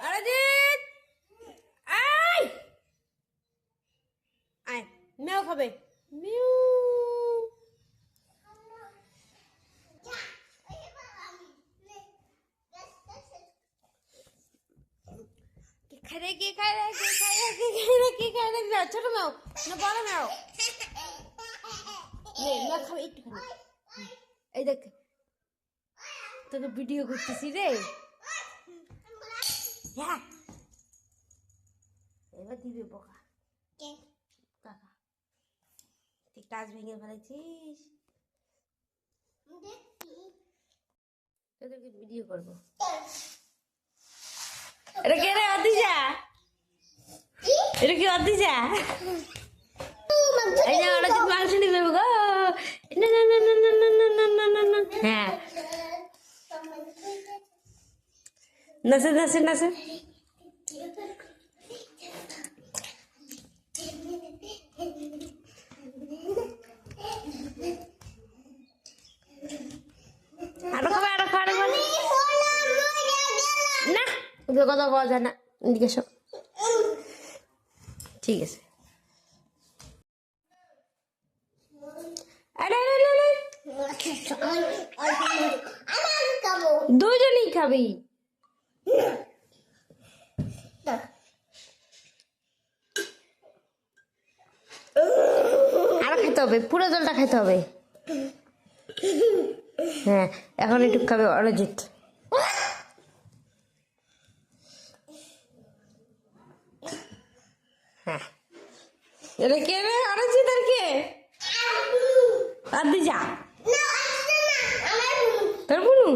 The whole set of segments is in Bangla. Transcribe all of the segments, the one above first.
অরিজিৎ আয় আয় মেও খাবে মিউ ছোট মেও না বড় মেও না খাবে একটুখানি এই দেখ তোকে ভিডিও করতেছি রে হ্যাঁ এবার দিবে বোকা কাকা তুই কাজ ভেঙে ফেলেছিস তোদেরকে ভিডিও করবো এটা কে রে অদিজা এটা কি অদিজা এই যে ওরা যদি মাংস নিবে গো না না না না না না না না না না হ্যাঁ নাচে নাচে নাচে আরো খাবে আরো খাবে না ওদের কথা বলা যায় না এদিকে সব ঠিক আছে দুজনই খাবি আরো খেতে হবে পুরো জলটা খেতে হবে হ্যাঁ এখন একটু খাবে অরিজিৎ হ্যাঁ এটা কে রে অরিজিৎ আর কে আদিজা তোর বুনু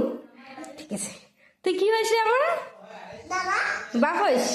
ঠিক আছে তুই কি হয়েছে আমার বাপ হইস